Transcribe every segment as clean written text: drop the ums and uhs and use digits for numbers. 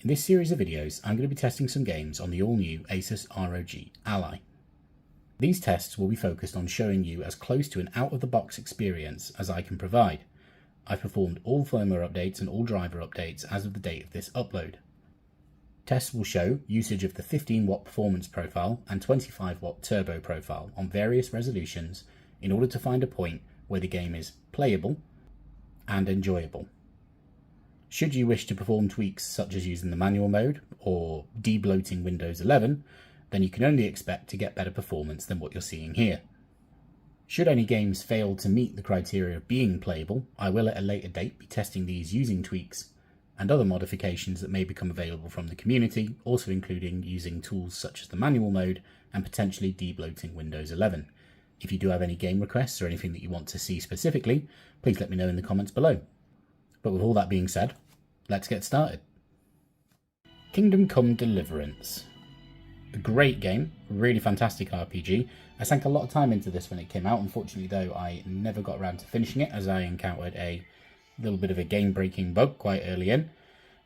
In this series of videos, I'm going to be testing some games on the all-new Asus ROG Ally. These tests will be focused on showing you as close to an out-of-the-box experience as I can provide. I've performed all firmware updates and all driver updates as of the date of this upload. Tests will show usage of the 15-watt performance profile and 25-watt turbo profile on various resolutions in order to find a point where the game is playable and enjoyable. Should you wish to perform tweaks such as using the manual mode or de-bloating Windows 11, then you can only expect to get better performance than what you're seeing here. Should any games fail to meet the criteria of being playable, I will at a later date be testing these using tweaks and other modifications that may become available from the community, also including using tools such as the manual mode and potentially de-bloating Windows 11. If you do have any game requests or anything that you want to see specifically, please let me know in the comments below. But with all that being said, let's get started. Kingdom Come Deliverance. A great game, really fantastic RPG. I sank a lot of time into this when it came out. Unfortunately though, I never got around to finishing it as I encountered a little bit of a game-breaking bug quite early in.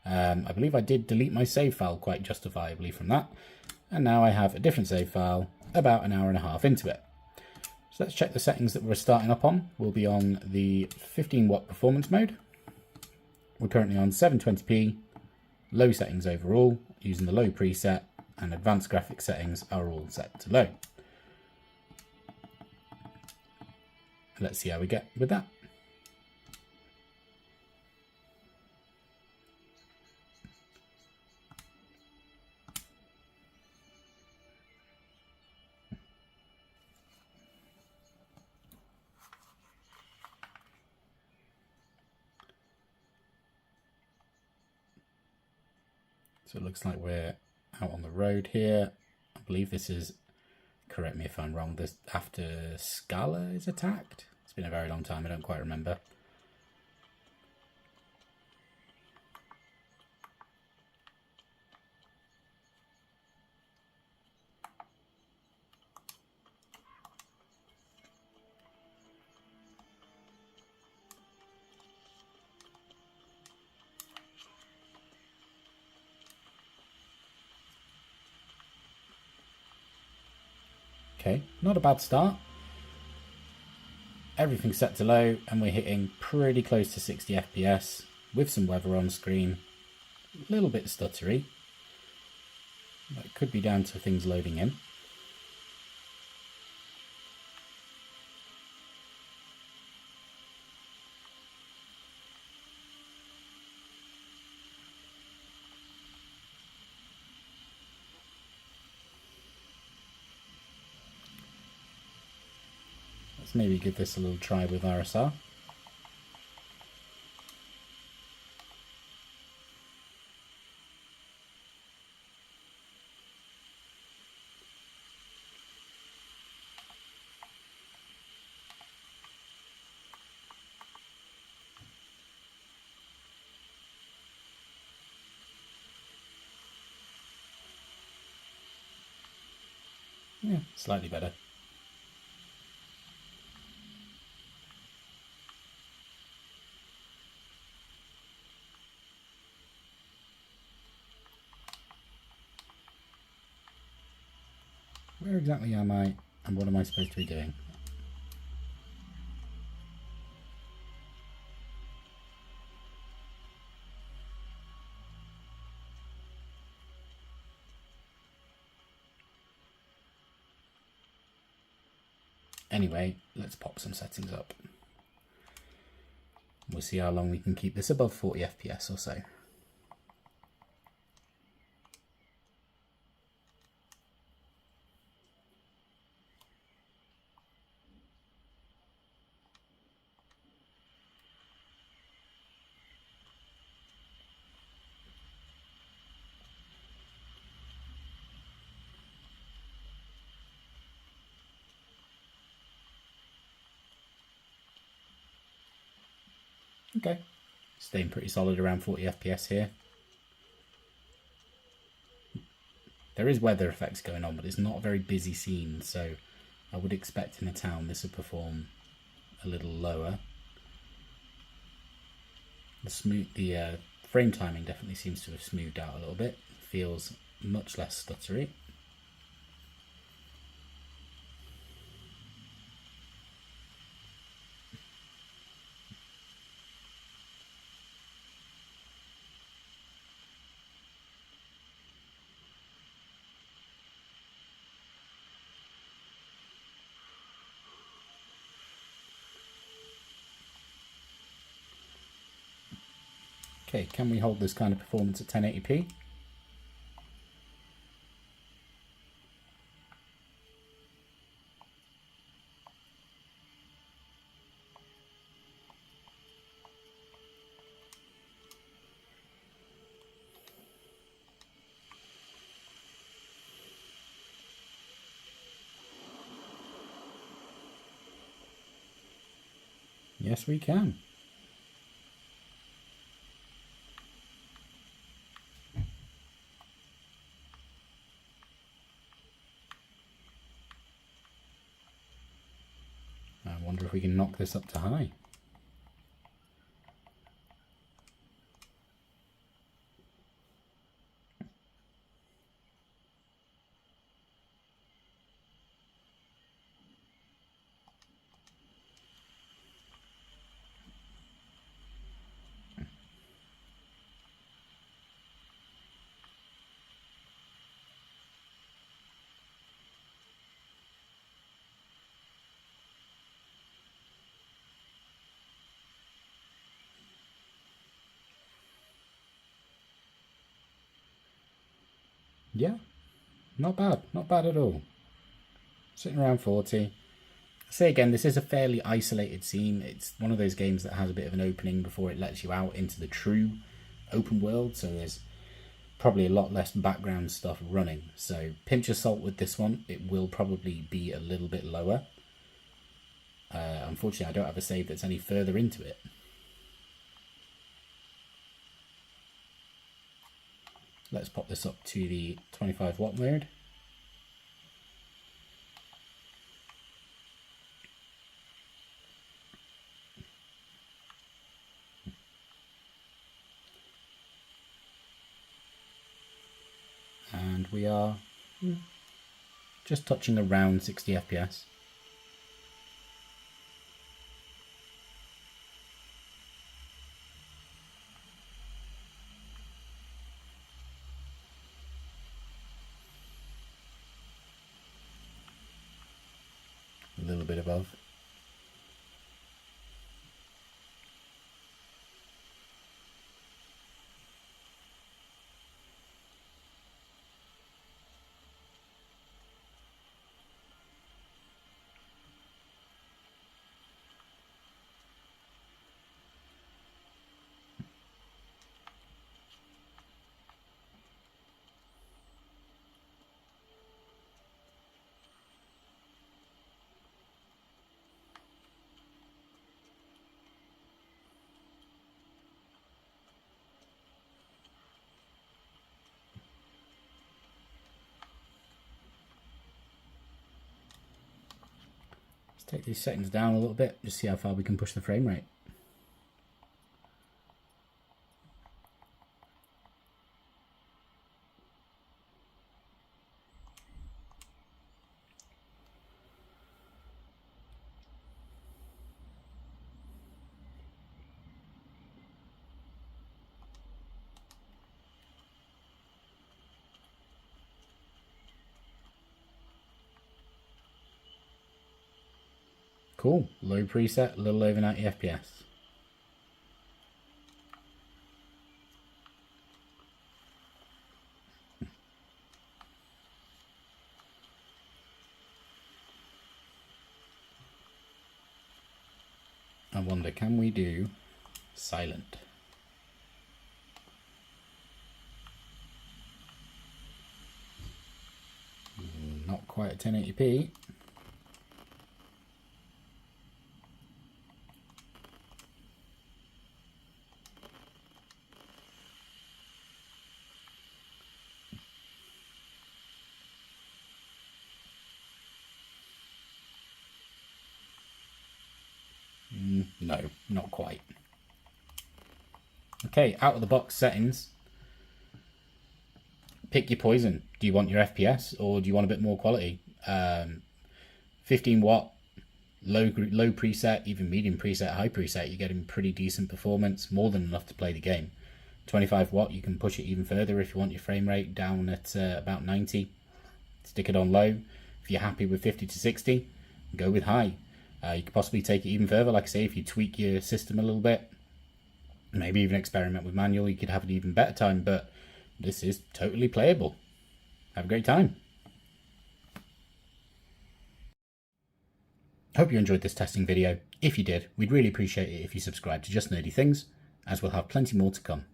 I believe I did delete my save file quite justifiably from that. And now I have a different save file about an hour and a half into it. So let's check the settings that we're starting up on. We'll be on the 15-watt performance mode. We're currently on 720p, low settings overall, using the low preset, and advanced graphics settings are all set to low. Let's see how we get with that. So it looks like we're out on the road here. I believe this is, correct me if I'm wrong, this after Scala is attacked. It's been a very long time, I don't quite remember. Okay, not a bad start. Everything's set to low and we're hitting pretty close to 60 FPS with some weather on screen. A little bit stuttery. That could be down to things loading in. Let's maybe give this a little try with RSR. Yeah, slightly better. Where exactly am I and what am I supposed to be doing? Anyway, let's pop some settings up. We'll see how long we can keep this above 40 FPS or so. Okay, staying pretty solid around 40 FPS here. There is weather effects going on, but it's not a very busy scene, so I would expect in a town this would perform a little lower. The Frame timing definitely seems to have smoothed out a little bit. Feels much less stuttery. Okay, can we hold this kind of performance at 1080p? Yes, we can. I wonder if we can knock this up to high. Yeah, not bad at all. Sitting around 40. Say again, this is a fairly isolated scene. It's one of those games that has a bit of an opening before it lets you out into the true open world, so there's probably a lot less background stuff running. So pinch of salt with this one. It will probably be a little bit lower. Unfortunately, I don't have a save that's any further into it. Let's pop this up to the 25 watt mode. And we are just touching around 60 FPS. A little bit above. Let's take these settings down a little bit, just see how far we can push the frame rate. Cool, low preset, a little over 90 FPS. I wonder, can we do silent? Not quite at 1080p. No, not quite. Okay, out of the box settings. Pick your poison. Do you want your FPS or do you want a bit more quality? 15 watt, low preset, even medium preset, high preset, you're getting pretty decent performance, more than enough to play the game. 25 watt, you can push it even further if you want your frame rate down at about 90. Stick it on low. If you're happy with 50 to 60, go with high. You could possibly take it even further, like I say, if you tweak your system a little bit, maybe even experiment with manual, you could have an even better time, but this is totally playable. Have a great time. Hope you enjoyed this testing video. If you did, we'd really appreciate it if you subscribe to Just Nerdy Things, as we'll have plenty more to come.